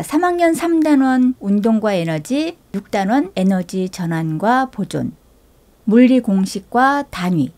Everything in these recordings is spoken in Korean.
자, 3학년 3단원 운동과 에너지, 6단원 에너지 전환과 보존, 물리 공식과 단위.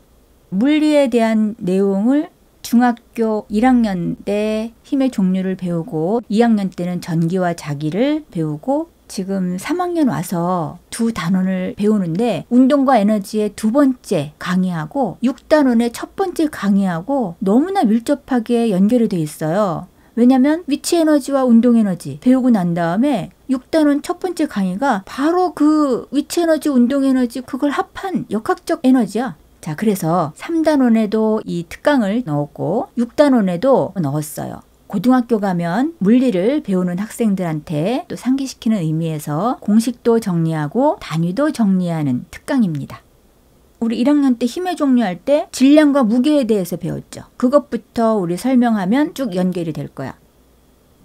물리에 대한 내용을 중학교 1학년 때 힘의 종류를 배우고 2학년 때는 전기와 자기를 배우고 지금 3학년 와서 두 단원을 배우는데 운동과 에너지의 두 번째 강의하고 6단원의 첫 번째 강의하고 너무나 밀접하게 연결이 돼 있어요. 왜냐면 위치 에너지와 운동 에너지 배우고 난 다음에 6단원 첫 번째 강의가 바로 그 위치 에너지, 운동 에너지 그걸 합한 역학적 에너지야. 자, 그래서 3단원에도 이 특강을 넣었고 6단원에도 넣었어요. 고등학교 가면 물리를 배우는 학생들한테 또 상기시키는 의미에서 공식도 정리하고 단위도 정리하는 특강입니다. 우리 1학년 때 힘의 종류 할 때 질량과 무게에 대해서 배웠죠. 그것부터 우리 설명하면 쭉 연결이 될 거야.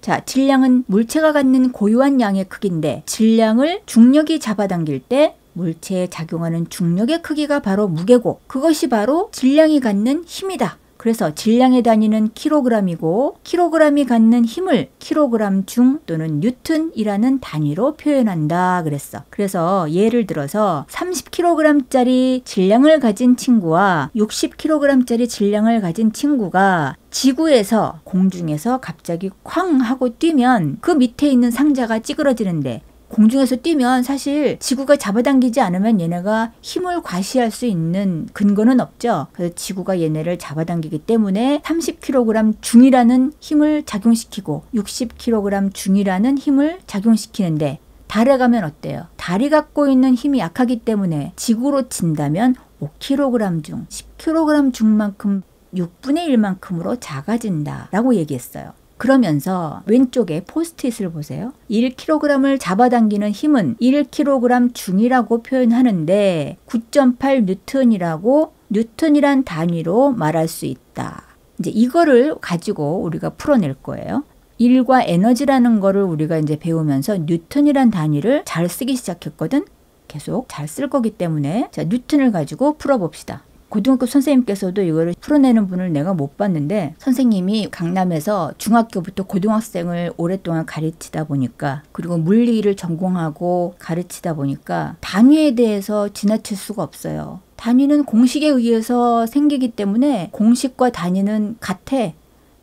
자, 질량은 물체가 갖는 고유한 양의 크기인데 질량을 중력이 잡아당길 때 물체에 작용하는 중력의 크기가 바로 무게고 그것이 바로 질량이 갖는 힘이다. 그래서 질량의 단위는 킬로그램이고 킬로그램이 갖는 힘을 킬로그램 중 또는 뉴턴이라는 단위로 표현한다 그랬어. 그래서 예를 들어서 30kg짜리 질량을 가진 친구와 60kg짜리 질량을 가진 친구가 지구에서 공중에서 갑자기 쾅 하고 뛰면 그 밑에 있는 상자가 찌그러지는데 공중에서 뛰면 사실 지구가 잡아당기지 않으면 얘네가 힘을 과시할 수 있는 근거는 없죠. 그래서 지구가 얘네를 잡아당기기 때문에 30kg 중이라는 힘을 작용시키고 60kg 중이라는 힘을 작용시키는데 달에 가면 어때요? 달이 갖고 있는 힘이 약하기 때문에 지구로 친다면 5kg 중, 10kg 중만큼 6분의 1만큼으로 작아진다 라고 얘기했어요. 그러면서 왼쪽에 포스트잇을 보세요. 1kg을 잡아당기는 힘은 1kg 중이라고 표현하는데 9.8 뉴턴이라고 뉴턴이란 단위로 말할 수 있다. 이제 이거를 가지고 우리가 풀어낼 거예요. 일과 에너지라는 거를 우리가 이제 배우면서 뉴턴이란 단위를 잘 쓰기 시작했거든. 계속 잘 쓸 거기 때문에 자, 뉴턴을 가지고 풀어봅시다. 고등학교 선생님께서도 이거를 풀어내는 분을 내가 못 봤는데 선생님이 강남에서 중학교부터 고등학생을 오랫동안 가르치다 보니까 그리고 물리를 전공하고 가르치다 보니까 단위에 대해서 지나칠 수가 없어요. 단위는 공식에 의해서 생기기 때문에 공식과 단위는 같아.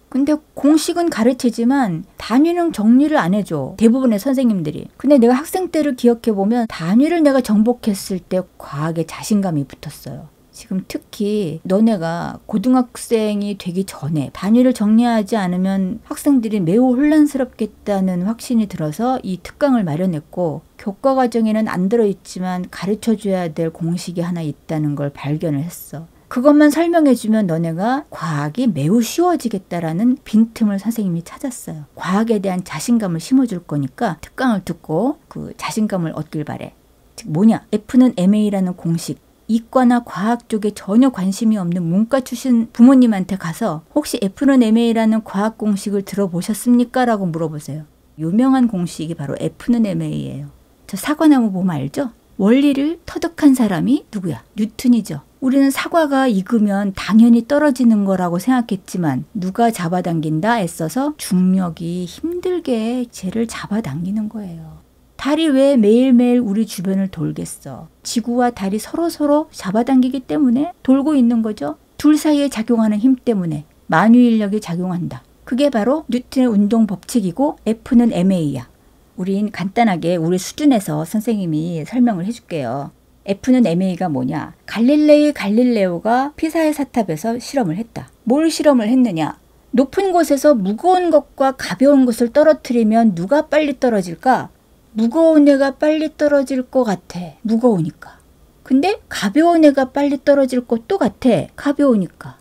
근데 공식은 가르치지만 단위는 정리를 안 해줘. 대부분의 선생님들이. 근데 내가 학생 때를 기억해보면 단위를 내가 정복했을 때 과학에 자신감이 붙었어요. 지금 특히 너네가 고등학생이 되기 전에 단위를 정리하지 않으면 학생들이 매우 혼란스럽겠다는 확신이 들어서 이 특강을 마련했고 교과 과정에는 안 들어있지만 가르쳐줘야 될 공식이 하나 있다는 걸 발견을 했어. 그것만 설명해주면 너네가 과학이 매우 쉬워지겠다라는 빈틈을 선생님이 찾았어요. 과학에 대한 자신감을 심어줄 거니까 특강을 듣고 그 자신감을 얻길 바래. 즉 뭐냐? F는 ma라는 공식. 이과나 과학 쪽에 전혀 관심이 없는 문과 출신 부모님한테 가서 혹시 F는 ma라는 과학 공식을 들어보셨습니까? 라고 물어보세요. 유명한 공식이 바로 F는 ma예요. 저 사과나무 보면 알죠? 원리를 터득한 사람이 누구야? 뉴턴이죠. 우리는 사과가 익으면 당연히 떨어지는 거라고 생각했지만 누가 잡아당긴다 애써서 중력이 힘들게 쟤를 잡아당기는 거예요. 달이 왜 매일매일 우리 주변을 돌겠어? 지구와 달이 서로 잡아당기기 때문에 돌고 있는 거죠. 둘 사이에 작용하는 힘 때문에 만유인력이 작용한다. 그게 바로 뉴턴의 운동 법칙이고 F는 ma야. 우린 간단하게 우리 수준에서 선생님이 설명을 해줄게요. F는 ma가 뭐냐? 갈릴레오가 피사의 사탑에서 실험을 했다. 뭘 실험을 했느냐? 높은 곳에서 무거운 것과 가벼운 것을 떨어뜨리면 누가 빨리 떨어질까? 무거운 애가 빨리 떨어질 것 같아. 무거우니까. 근데 가벼운 애가 빨리 떨어질 것도 같아. 가벼우니까.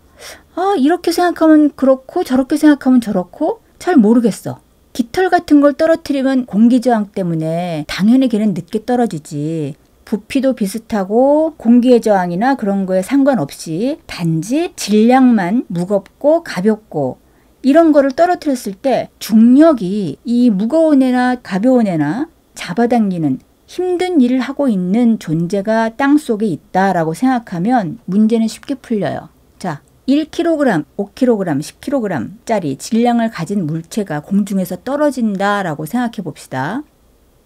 아, 이렇게 생각하면 그렇고 저렇게 생각하면 저렇고 잘 모르겠어. 깃털 같은 걸 떨어뜨리면 공기저항 때문에 당연히 걔는 늦게 떨어지지. 부피도 비슷하고 공기의 저항이나 그런 거에 상관없이 단지 질량만 무겁고 가볍고 이런 거를 떨어뜨렸을 때 중력이 이 무거운 애나 가벼운 애나 잡아당기는 힘든 일을 하고 있는 존재가 땅속에 있다라고 생각하면 문제는 쉽게 풀려요. 자, 1kg, 5kg, 10kg짜리 질량을 가진 물체가 공중에서 떨어진다라고 생각해 봅시다.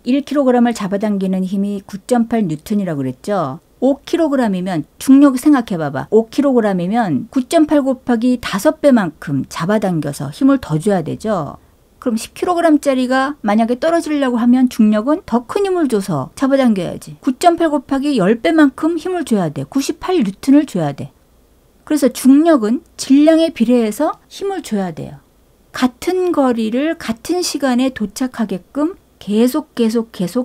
1kg을 잡아당기는 힘이 9.8N이라고 그랬죠. 5kg이면 중력 생각해 봐봐. 5kg이면 9.8 곱하기 5배만큼 잡아당겨서 힘을 더 줘야 되죠. 그럼 10kg짜리가 만약에 떨어지려고 하면 중력은 더 큰 힘을 줘서 잡아당겨야지. 9.8 곱하기 10배만큼 힘을 줘야 돼. 98N을 줘야 돼. 그래서 중력은 질량에 비례해서 힘을 줘야 돼요. 같은 거리를 같은 시간에 도착하게끔 계속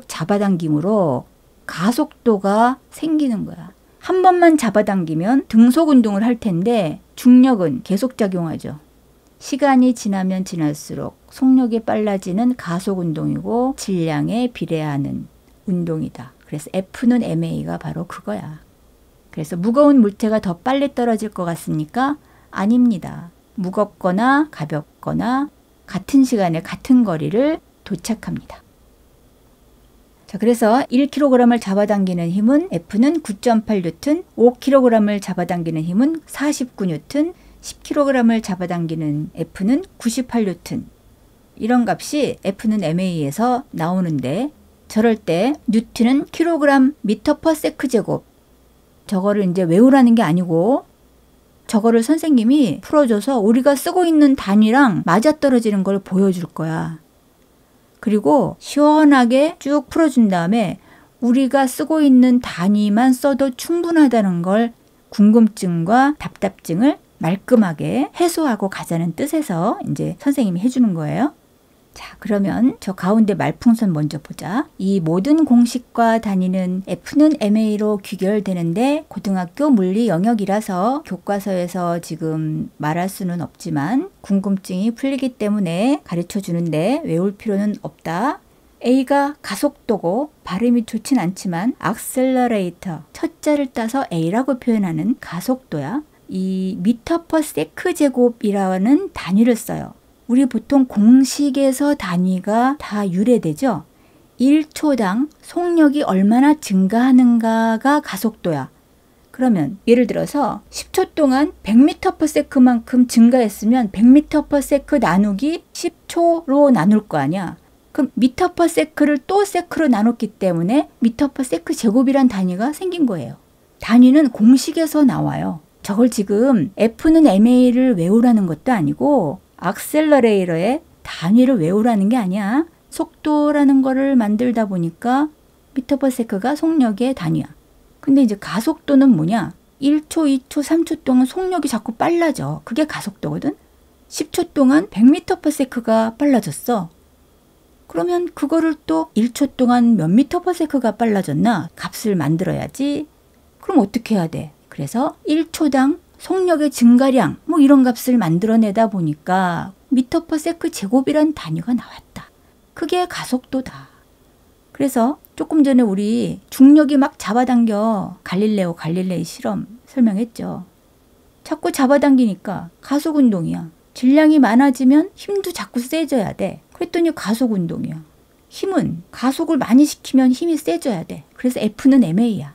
잡아당김으로 가속도가 생기는 거야. 한 번만 잡아당기면 등속 운동을 할 텐데 중력은 계속 작용하죠. 시간이 지나면 지날수록 속력이 빨라지는 가속 운동이고 질량에 비례하는 운동이다. 그래서 F는 ma가 바로 그거야. 그래서 무거운 물체가 더 빨리 떨어질 것 같습니까? 아닙니다. 무겁거나 가볍거나 같은 시간에 같은 거리를 도착합니다. 자, 그래서 1kg을 잡아당기는 힘은 F는 9.8N, 5kg을 잡아당기는 힘은 49N, 10kg을 잡아당기는 F는 98N. 이런 값이 F는 ma에서 나오는데 저럴 때 뉴턴은 kg m/s 제곱. 저거를 이제 외우라는 게 아니고 저거를 선생님이 풀어줘서 우리가 쓰고 있는 단위랑 맞아떨어지는 걸 보여줄 거야. 그리고 시원하게 쭉 풀어준 다음에 우리가 쓰고 있는 단위만 써도 충분하다는 걸 궁금증과 답답증을 말끔하게 해소하고 가자는 뜻에서 이제 선생님이 해주는 거예요. 자, 그러면 저 가운데 말풍선 먼저 보자. 이 모든 공식과 단위는 F는 ma로 귀결되는데 고등학교 물리 영역이라서 교과서에서 지금 말할 수는 없지만 궁금증이 풀리기 때문에 가르쳐 주는데 외울 필요는 없다. A가 가속도고 발음이 좋진 않지만 accelerator, 첫 자를 따서 A라고 표현하는 가속도야. 이 m/s 제곱이라는 단위를 써요. 우리 보통 공식에서 단위가 다 유래되죠. 1초당 속력이 얼마나 증가하는가가 가속도야. 그러면 예를 들어서 10초 동안 100m/s만큼 증가했으면 100m/s 나누기 10초로 나눌 거 아니야. 그럼 m/s를 또 세크로 나눴기 때문에 m/s 제곱이란 단위가 생긴 거예요. 단위는 공식에서 나와요. 저걸 지금 F는 ma를 외우라는 것도 아니고 악셀러레이터의 단위를 외우라는 게 아니야. 속도라는 거를 만들다 보니까 m/s가 속력의 단위야. 근데 이제 가속도는 뭐냐? 1초, 2초, 3초 동안 속력이 자꾸 빨라져. 그게 가속도거든. 10초 동안 100m/s가 빨라졌어. 그러면 그거를 또 1초 동안 몇 m/s가 빨라졌나? 값을 만들어야지. 그럼 어떻게 해야 돼? 그래서 1초당 속력의 증가량 뭐 이런 값을 만들어내다 보니까 m/s 제곱이란 단위가 나왔다. 그게 가속도다. 그래서 조금 전에 우리 중력이 막 잡아당겨 갈릴레이 실험 설명했죠. 자꾸 잡아당기니까 가속운동이야. 질량이 많아지면 힘도 자꾸 세져야 돼. 그랬더니 가속운동이야. 힘은 가속을 많이 시키면 힘이 세져야 돼. 그래서 F는 ma야.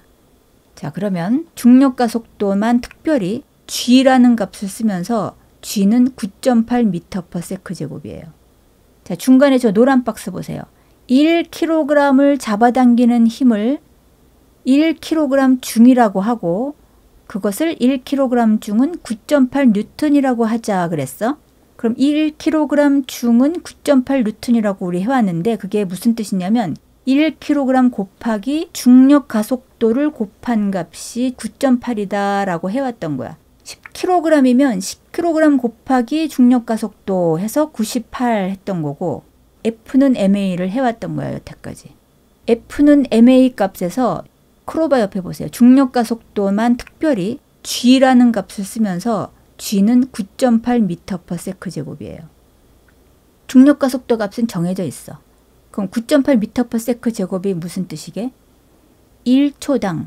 자, 그러면 중력 가속도만 특별히 G라는 값을 쓰면서 G는 9.8m/s 제곱이에요. 자, 중간에 저 노란 박스 보세요. 1kg을 잡아당기는 힘을 1kg 중이라고 하고 그것을 1kg 중은 9.8N이라고 하자 그랬어. 그럼 1kg 중은 9.8N이라고 우리 해왔는데 그게 무슨 뜻이냐면 1kg 곱하기 중력 가속도를 곱한 값이 9.8이다 라고 해왔던 거야. 10kg이면 10kg 곱하기 중력 가속도 해서 98 했던 거고 F는 ma를 해왔던 거야 여태까지. F는 ma 값에서 크로바 옆에 보세요. 중력 가속도만 특별히 G라는 값을 쓰면서 G는 9.8m/s 제곱이에요. 중력 가속도 값은 정해져 있어. 그럼 9.8m/s 제곱이 무슨 뜻이게? 1초당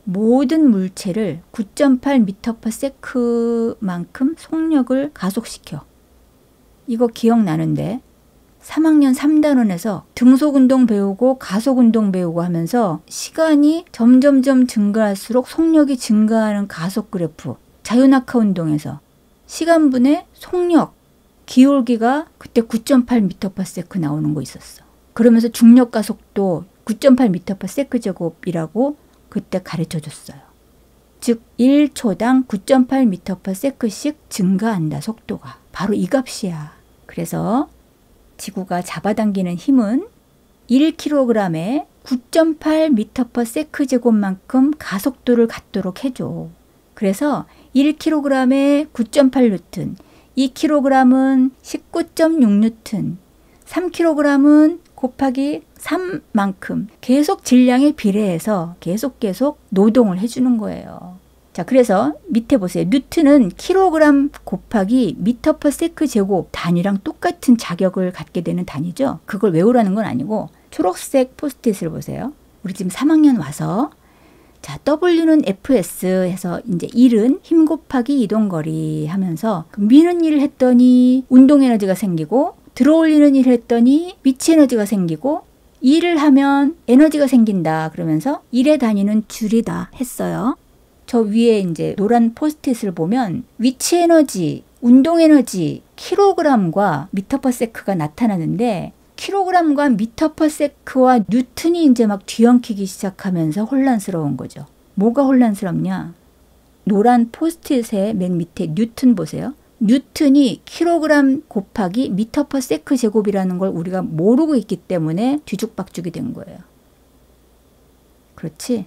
모든 물체를 9.8m/s만큼 속력을 가속시켜. 이거 기억나는데 3학년 3단원에서 등속운동 배우고 가속운동 배우고 하면서 시간이 점점점 증가할수록 속력이 증가하는 가속 그래프 자유낙하 운동에서 시간분의 속력, 기울기가 그때 9.8m/s 나오는 거 있었어. 그러면서 중력가 속도 9.8m/s 제곱이라고 그때 가르쳐 줬어요. 즉 1초당 9.8m/s씩 증가한다, 속도가. 바로 이 값이야. 그래서 지구가 잡아당기는 힘은 1kg에 9.8m/s 제곱만큼 가속도를 갖도록 해줘. 그래서 1kg에 9.8N, 2kg은 19.6N, 3kg은 곱하기 3만큼 계속 질량에 비례해서 계속 노동을 해주는 거예요. 자, 그래서 밑에 보세요. 뉴턴은 킬로그램 곱하기 미터/세크 제곱 단위랑 똑같은 자격을 갖게 되는 단위죠. 그걸 외우라는 건 아니고 초록색 포스트잇을 보세요. 우리 지금 3학년 와서 자, W는 FS 해서 이제 1은 힘 곱하기 이동거리 하면서 미는 일을 했더니 운동 에너지가 생기고 들어올리는 일을 했더니 위치 에너지가 생기고 일을 하면 에너지가 생긴다. 그러면서 일의 단위는 줄이다 했어요. 저 위에 이제 노란 포스트잇을 보면 위치 에너지, 운동 에너지, 킬로그램과 미터/세크가 나타나는데 킬로그램과 미터/세크와 뉴턴이 이제 막 뒤엉키기 시작하면서 혼란스러운 거죠. 뭐가 혼란스럽냐? 노란 포스트잇의 맨 밑에 뉴턴 보세요. 뉴턴이 킬로그램 곱하기 미터/세크 제곱이라는 걸 우리가 모르고 있기 때문에 뒤죽박죽이 된 거예요. 그렇지?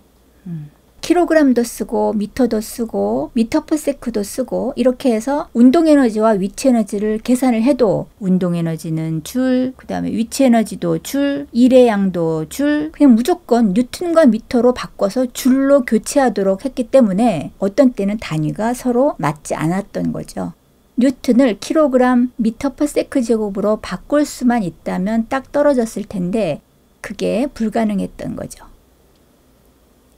킬로그램도 쓰고 미터도 쓰고 미터/세크도 쓰고 이렇게 해서 운동 에너지와 위치 에너지를 계산을 해도 운동 에너지는 줄, 그 다음에 위치 에너지도 줄, 일의 양도 줄, 그냥 무조건 뉴턴과 미터로 바꿔서 줄로 교체하도록 했기 때문에 어떤 때는 단위가 서로 맞지 않았던 거죠. 뉴턴을 킬로그램 미터/세크 제곱으로 바꿀 수만 있다면 딱 떨어졌을 텐데 그게 불가능했던 거죠.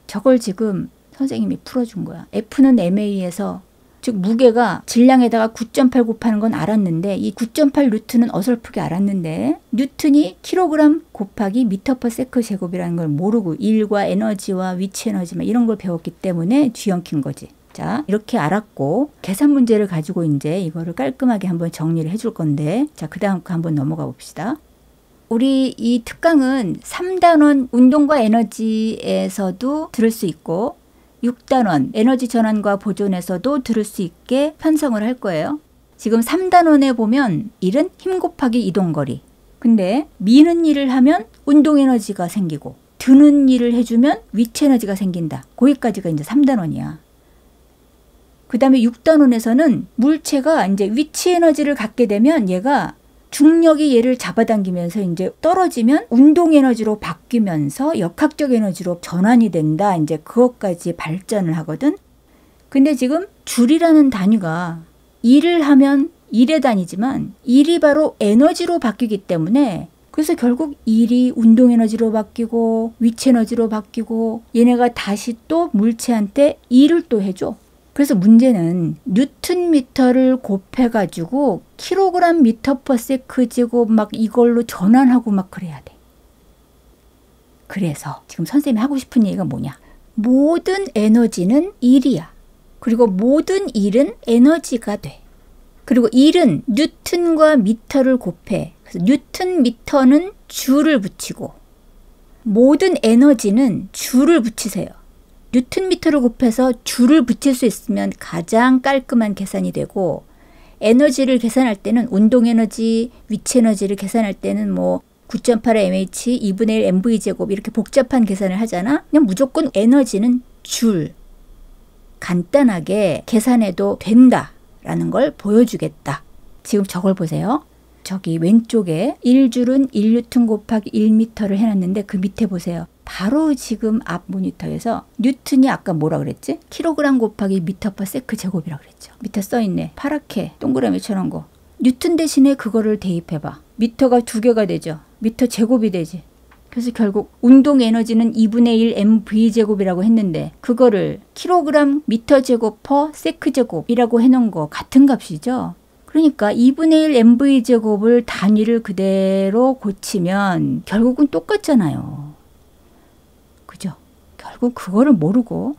저걸 지금 선생님이 풀어준 거야. F는 MA에서 즉 무게가 질량에다가 9.8 곱하는 건 알았는데 이 9.8 뉴턴은 어설프게 알았는데 뉴턴이 킬로그램 곱하기 미터/세크 제곱이라는 걸 모르고 일과 에너지와 위치 에너지 이런 걸 배웠기 때문에 뒤엉킨 거지. 자, 이렇게 알았고 계산 문제를 가지고 이제 이거를 깔끔하게 한번 정리를 해줄 건데 자, 그 다음 거 한번 넘어가 봅시다. 우리 이 특강은 3단원 운동과 에너지에서도 들을 수 있고 6단원 에너지 전환과 보존에서도 들을 수 있게 편성을 할 거예요. 지금 3단원에 보면 1은 힘 곱하기 이동거리. 근데 미는 일을 하면 운동 에너지가 생기고 드는 일을 해주면 위치 에너지가 생긴다. 거기까지가 이제 3단원이야. 그 다음에 6단원에서는 물체가 이제 위치 에너지를 갖게 되면 얘가 중력이 얘를 잡아당기면서 이제 떨어지면 운동 에너지로 바뀌면서 역학적 에너지로 전환이 된다. 이제 그것까지 발전을 하거든. 근데 지금 줄이라는 단위가 일을 하면 일의 단위지만 일이 바로 에너지로 바뀌기 때문에 그래서 결국 일이 운동 에너지로 바뀌고 위치 에너지로 바뀌고 얘네가 다시 또 물체한테 일을 또 해줘. 그래서 문제는 뉴턴 미터를 곱해가지고 킬로그램 미터/세크 제곱 막 이걸로 전환하고 막 그래야 돼. 그래서 지금 선생님이 하고 싶은 얘기가 뭐냐? 모든 에너지는 일이야. 그리고 모든 일은 에너지가 돼. 그리고 일은 뉴턴과 미터를 곱해. 그래서 뉴턴 미터는 줄을 붙이고 모든 에너지는 줄을 붙이세요. 뉴턴 미터를 곱해서 줄을 붙일 수 있으면 가장 깔끔한 계산이 되고 에너지를 계산할 때는 운동 에너지, 위치 에너지를 계산할 때는 뭐 9.8 mH, 2분의 1 mv 제곱 이렇게 복잡한 계산을 하잖아. 그냥 무조건 에너지는 줄. 간단하게 계산해도 된다라는 걸 보여주겠다. 지금 저걸 보세요. 저기 왼쪽에 1줄은 1뉴턴 곱하기 1미터를 해놨는데 그 밑에 보세요. 바로 지금 앞 모니터에서 뉴턴이 아까 뭐라 그랬지? 킬로그램 곱하기 미터/세크 제곱이라고 그랬죠. 밑에 써있네. 파랗게 동그라미 쳐놓은 거. 뉴턴 대신에 그거를 대입해봐. 미터가 2개가 되죠. 미터 제곱이 되지. 그래서 결국 운동 에너지는 2분의 1 mv 제곱이라고 했는데 그거를 킬로그램 미터 제곱 퍼 세크 제곱이라고 해놓은 거 같은 값이죠. 그러니까 2분의 1 mv 제곱을 단위를 그대로 고치면 결국은 똑같잖아요. 그죠? 결국 그거를 모르고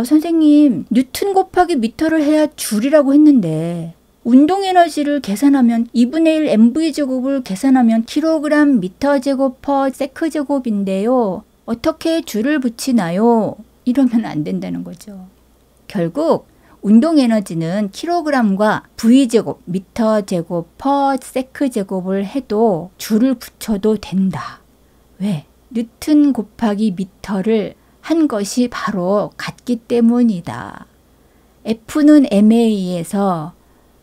선생님, 뉴튼 곱하기 미터를 해야 줄이라고 했는데 운동 에너지를 계산하면 2분의 1 mv제곱을 계산하면 킬로그램 미터 제곱 퍼 세크 제곱인데요. 어떻게 줄을 붙이나요? 이러면 안 된다는 거죠. 결국 운동 에너지는 킬로그램과 V제곱, 미터 제곱 퍼 세크 제곱을 해도 줄을 붙여도 된다. 왜? 뉴튼 곱하기 미터를 한 것이 바로 같기 때문이다. F는 M에 의해서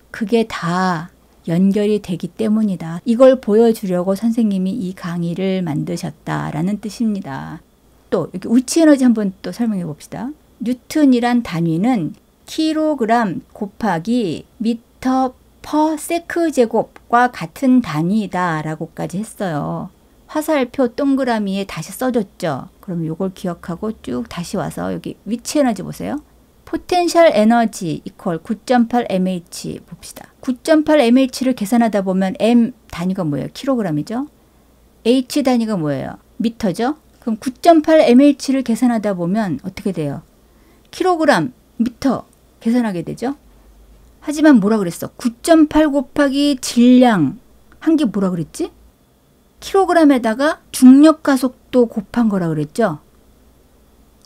그게 다 연결이 되기 때문이다. 이걸 보여주려고 선생님이 이 강의를 만드셨다라는 뜻입니다. 또 여기 위치 에너지 한번 또 설명해 봅시다. 뉴턴이란 단위는 킬로그램 곱하기 미터 퍼 세크 제곱과 같은 단위이다 라고까지 했어요. 화살표 동그라미에 다시 써줬죠. 그럼 이걸 기억하고 쭉 다시 와서 여기 위치 에너지 보세요. 포텐셜 에너지 이퀄 9.8 mH 봅시다. 9.8 mH를 계산하다 보면 m 단위가 뭐예요? 킬로그램이죠. h 단위가 뭐예요? 미터죠. 그럼 9.8 mH를 계산하다 보면 어떻게 돼요? 킬로그램, 미터 계산하게 되죠. 하지만 뭐라 그랬어? 9.8 곱하기 질량 한 게 뭐라 그랬지? 킬로그램에다가 중력 가속도 곱한 거라 그랬죠.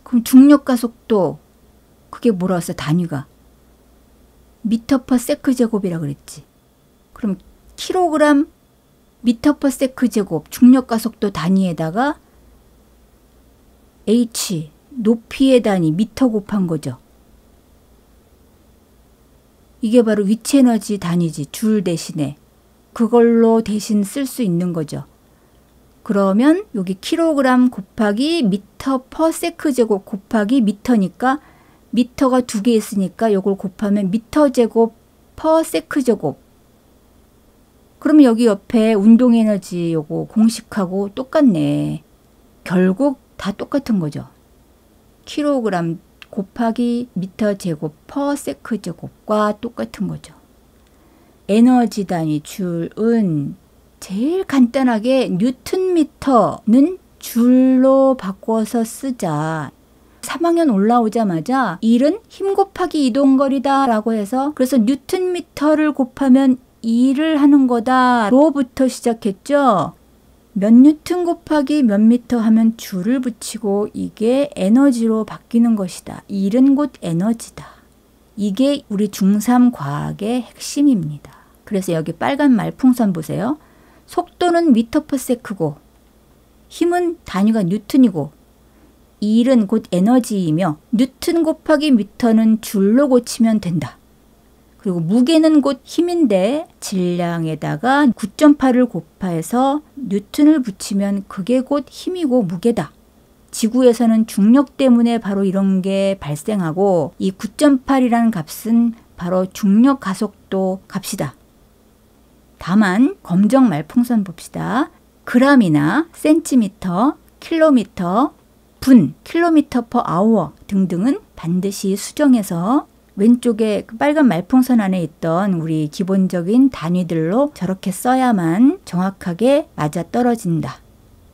그럼 중력 가속도 그게 뭐라 했어? 단위가 미터 퍼 세크 제곱이라 그랬지. 그럼 킬로그램 미터 퍼 세크 제곱 중력 가속도 단위에다가 h 높이의 단위 미터 곱한 거죠. 이게 바로 위치 에너지 단위지. 줄 대신에 그걸로 대신 쓸 수 있는 거죠. 그러면 여기 킬로그램 곱하기 미터 퍼 세크 제곱 곱하기 미터니까 미터가 두 개 있으니까 이걸 곱하면 미터 제곱 퍼 세크 제곱. 그러면 여기 옆에 운동 에너지 요거 공식하고 똑같네. 결국 다 똑같은 거죠. 킬로그램 곱하기 미터 제곱 퍼 세크 제곱과 똑같은 거죠. 에너지 단위 줄은 제일 간단하게 뉴턴 미터는 줄로 바꿔서 쓰자. 3학년 올라오자마자 1은 힘 곱하기 이동거리다 라고 해서 그래서 뉴턴 미터를 곱하면 2를 하는 거다 로부터 시작했죠. 몇 뉴턴 곱하기 몇 미터 하면 줄을 붙이고 이게 에너지로 바뀌는 것이다. 1은 곧 에너지다. 이게 우리 중3 과학의 핵심입니다. 그래서 여기 빨간 말풍선 보세요. 속도는 미터 퍼 세크고 힘은 단위가 뉴턴이고 1은 곧 에너지이며 뉴턴 곱하기 미터는 줄로 고치면 된다. 그리고 무게는 곧 힘인데 질량에다가 9.8을 곱해서 뉴턴을 붙이면 그게 곧 힘이고 무게다. 지구에서는 중력 때문에 바로 이런 게 발생하고 이 9.8이라는 값은 바로 중력 가속도 값이다. 다만 검정 말풍선 봅시다. 그람이나 센티미터, 킬로미터, 분, 킬로미터 퍼 아워 등등은 반드시 수정해서 왼쪽에 빨간 말풍선 안에 있던 우리 기본적인 단위들로 저렇게 써야만 정확하게 맞아떨어진다.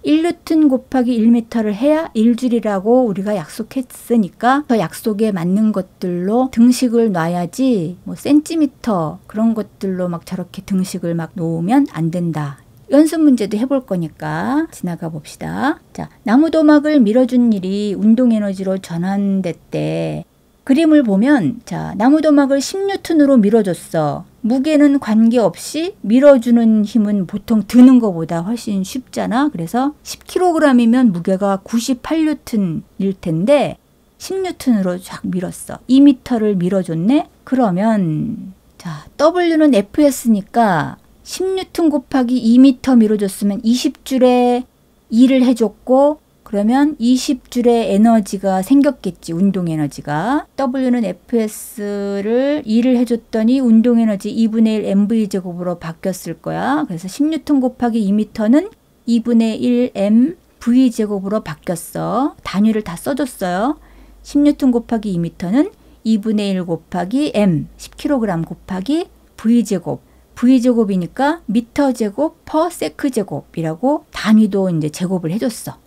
1뉴턴 곱하기 1미터를 해야 1줄이라고 우리가 약속했으니까 그 약속에 맞는 것들로 등식을 놔야지 뭐 센티미터 그런 것들로 막 저렇게 등식을 막 놓으면 안 된다. 연습 문제도 해볼 거니까 지나가 봅시다. 자, 나무도막을 밀어준 일이 운동 에너지로 전환됐대. 그림을 보면 자, 나무도막을 10뉴턴으로 밀어줬어. 무게는 관계없이 밀어주는 힘은 보통 드는 것보다 훨씬 쉽잖아. 그래서 10kg이면 무게가 98뉴턴일 텐데 10뉴턴으로 쫙 밀었어. 2m를 밀어줬네. 그러면 자, W는 F였으니까 10뉴턴 곱하기 2m 밀어줬으면 20줄에 2를 해줬고 그러면 20줄의 에너지가 생겼겠지. 운동 에너지가. W는 Fs를 2를 해줬더니 운동 에너지 2분의 1 mv제곱으로 바뀌었을 거야. 그래서 10뉴턴 곱하기 2m는 2분의 1 mv제곱으로 바뀌었어. 단위를 다 써줬어요. 10뉴턴 곱하기 2m는 2분의 1 곱하기 m 10kg 곱하기 v제곱. v제곱이니까 미터 제곱 퍼 세크 제곱이라고 단위도 이제 제곱을 해줬어.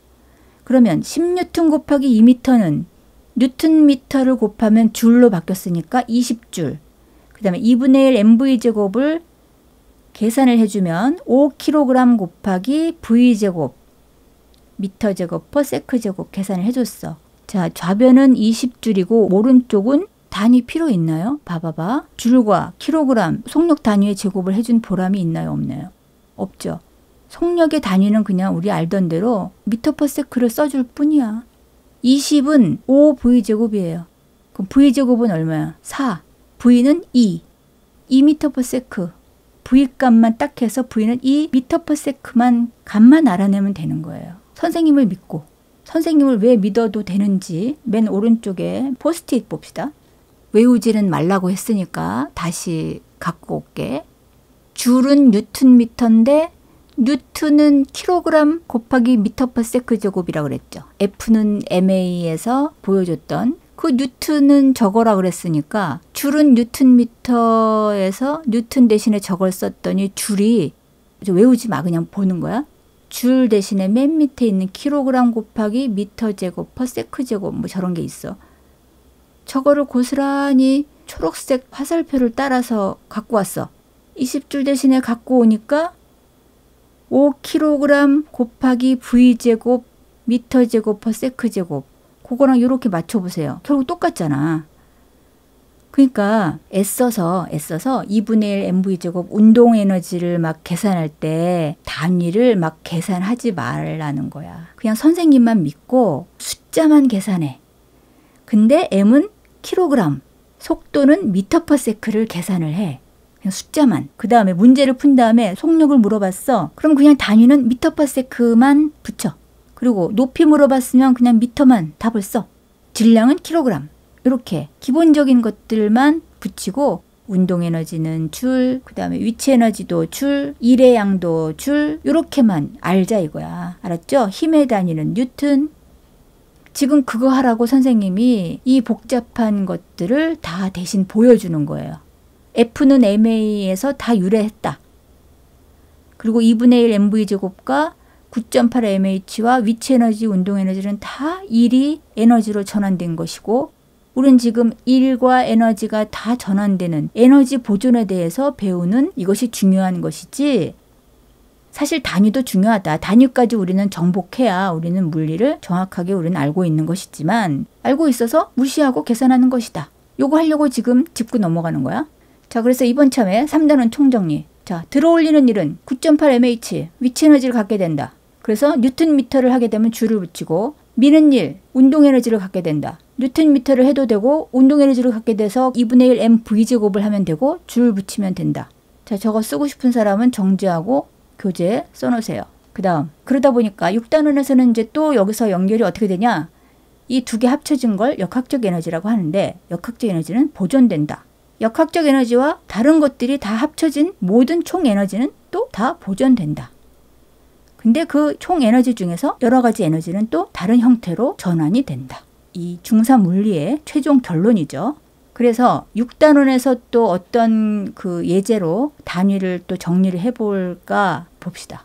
그러면 10뉴턴 곱하기 2m는 뉴턴미터를 곱하면 줄로 바뀌었으니까 20줄. 그 다음에 2분의 1 mv제곱을 계산을 해주면 5kg 곱하기 v제곱 미터제곱 퍼 세크제곱 계산을 해줬어. 자, 좌변은 20줄이고 오른쪽은 단위 필요 있나요? 봐봐봐. 줄과 킬로그램, 속력 단위의 제곱을 해준 보람이 있나요? 없나요? 없죠. 속력의 단위는 그냥 우리 알던 대로 미터 퍼 세크를 써줄 뿐이야. 20은 5v제곱이에요. 그럼 v제곱은 얼마야? 4. v는 2. 2m per sec. v 값만 딱 해서 v는 2m per sec만 값만 알아내면 되는 거예요. 선생님을 믿고. 선생님을 왜 믿어도 되는지 맨 오른쪽에 포스트잇 봅시다. 외우지는 말라고 했으니까 다시 갖고 올게. 줄은 뉴턴미터인데 뉴턴은 킬로그램 곱하기 미터 퍼 세크 제곱이라고 그랬죠. F는 MA에서 보여줬던 그 뉴턴은 저거라 그랬으니까 줄은 뉴턴미터에서 뉴턴 대신에 저걸 썼더니 줄이 외우지 마. 그냥 보는 거야. 줄 대신에 맨 밑에 있는 킬로그램 곱하기 미터 제곱 퍼 세크 제곱 뭐 저런 게 있어. 저거를 고스란히 초록색 화살표를 따라서 갖고 왔어. 20줄 대신에 갖고 오니까 5kg 곱하기 v제곱 미터 제곱 퍼 세크 제곱 그거랑 이렇게 맞춰보세요. 결국 똑같잖아. 그러니까 애써서 2분의 1 mv제곱 운동 에너지를 막 계산할 때 단위를 막 계산하지 말라는 거야. 그냥 선생님만 믿고 숫자만 계산해. 근데 m은 킬로그램, 속도는 미터 퍼 세크를 계산을 해. 그냥 숫자만. 그 다음에 문제를 푼 다음에 속력을 물어봤어. 그럼 그냥 단위는 미터 퍼 세크만 붙여. 그리고 높이 물어봤으면 그냥 미터만 답을 써. 질량은 킬로그램. 이렇게 기본적인 것들만 붙이고 운동 에너지는 줄, 그 다음에 위치 에너지도 줄, 일의 양도 줄 이렇게만 알자 이거야. 알았죠? 힘의 단위는 뉴턴. 지금 그거 하라고 선생님이 이 복잡한 것들을 다 대신 보여주는 거예요. F는 MA에서 다 유래했다. 그리고 2분의 1 mv제곱과 9.8 mh와 위치 에너지, 운동 에너지는 다 일이 에너지로 전환된 것이고 우린 지금 일과 에너지가 다 전환되는 에너지 보존에 대해서 배우는 이것이 중요한 것이지 사실 단위도 중요하다. 단위까지 우리는 정복해야 우리는 물리를 정확하게 우리는 알고 있는 것이지만 알고 있어서 무시하고 계산하는 것이다. 요거 하려고 지금 짚고 넘어가는 거야. 자, 그래서 이번 참에 3단원 총정리. 자, 들어올리는 일은 9.8 mh 위치 에너지를 갖게 된다. 그래서 뉴턴미터를 하게 되면 줄을 붙이고 미는 일, 운동 에너지를 갖게 된다. 뉴턴미터를 해도 되고 운동 에너지를 갖게 돼서 2분의 1 mv제곱을 하면 되고 줄 붙이면 된다. 자, 저거 쓰고 싶은 사람은 정지하고 교재에 써놓으세요. 그 다음 그러다 보니까 6단원에서는 이제 또 여기서 연결이 어떻게 되냐. 이 두 개 합쳐진 걸 역학적 에너지라고 하는데 역학적 에너지는 보존된다. 역학적 에너지와 다른 것들이 다 합쳐진 모든 총 에너지는 또 다 보존된다. 근데 그 총 에너지 중에서 여러 가지 에너지는 또 다른 형태로 전환이 된다. 이 중사 물리의 최종 결론이죠. 그래서 6단원에서 또 어떤 그 예제로 단위를 또 정리를 해볼까 봅시다.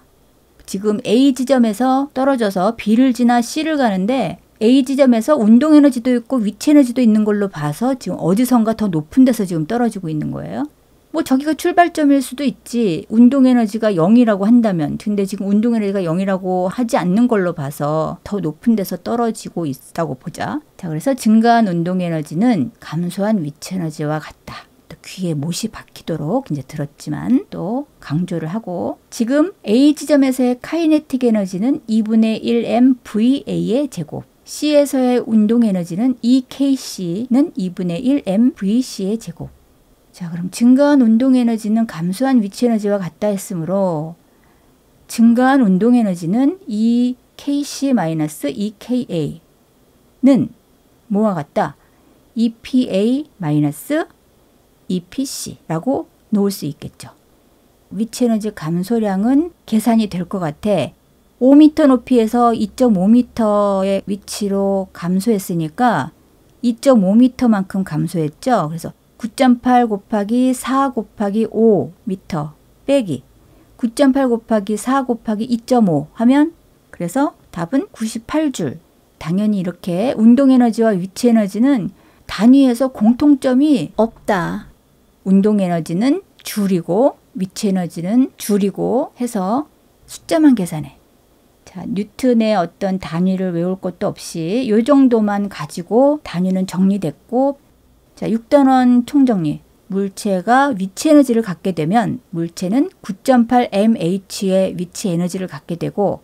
지금 A 지점에서 떨어져서 B를 지나 C를 가는데 A 지점에서 운동 에너지도 있고 위치 에너지도 있는 걸로 봐서 지금 어디선가 더 높은 데서 지금 떨어지고 있는 거예요. 뭐 저기가 출발점일 수도 있지. 운동 에너지가 0이라고 한다면. 근데 지금 운동 에너지가 0이라고 하지 않는 걸로 봐서 더 높은 데서 떨어지고 있다고 보자. 자, 그래서 증가한 운동 에너지는 감소한 위치 에너지와 같다. 또 귀에 못이 박히도록 이제 들었지만 또 강조를 하고 지금 A 지점에서의 카이네틱 에너지는 2분의 1 mVA의 제곱. C에서의 운동 에너지는 EKC는 2분의 1 mVC의 제곱. 자, 그럼 증가한 운동 에너지는 감소한 위치 에너지와 같다 했으므로 증가한 운동 에너지는 EKC-EKA는 뭐와 같다? EPA-EPC라고 놓을 수 있겠죠. 위치 에너지 감소량은 계산이 될 것 같아. 5m 높이에서 2.5m의 위치로 감소했으니까 2.5m만큼 감소했죠. 그래서 9.8 곱하기 4 곱하기 5m 빼기 9.8 곱하기 4 곱하기 2.5 하면 그래서 답은 98줄 당연히 이렇게 운동 에너지와 위치 에너지는 단위에서 공통점이 없다. 운동 에너지는 줄이고 위치 에너지는 줄이고 해서 숫자만 계산해. 자, 뉴턴의 어떤 단위를 외울 것도 없이 이 정도만 가지고 단위는 정리됐고, 자, 6단원 총정리. 물체가 위치 에너지를 갖게 되면 물체는 9.8 mH의 위치 에너지를 갖게 되고,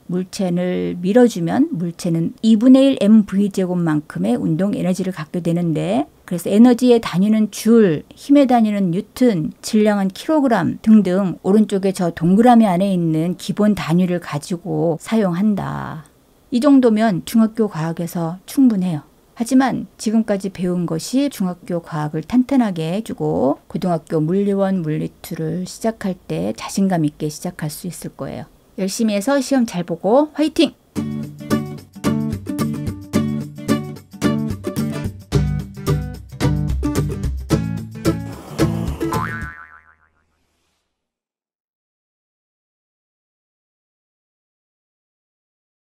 물체를 밀어주면 물체는 2분의 1 mv제곱만큼의 운동 에너지를 갖게 되는데, 그래서 에너지의 단위는 줄, 힘의 단위는 뉴턴, 질량은 킬로그램 등등 오른쪽에 저 동그라미 안에 있는 기본 단위를 가지고 사용한다. 이 정도면 중학교 과학에서 충분해요. 하지만 지금까지 배운 것이 중학교 과학을 탄탄하게 해주고 고등학교 물리1, 물리2를 시작할 때 자신감 있게 시작할 수 있을 거예요. 열심히 해서 시험 잘 보고 화이팅!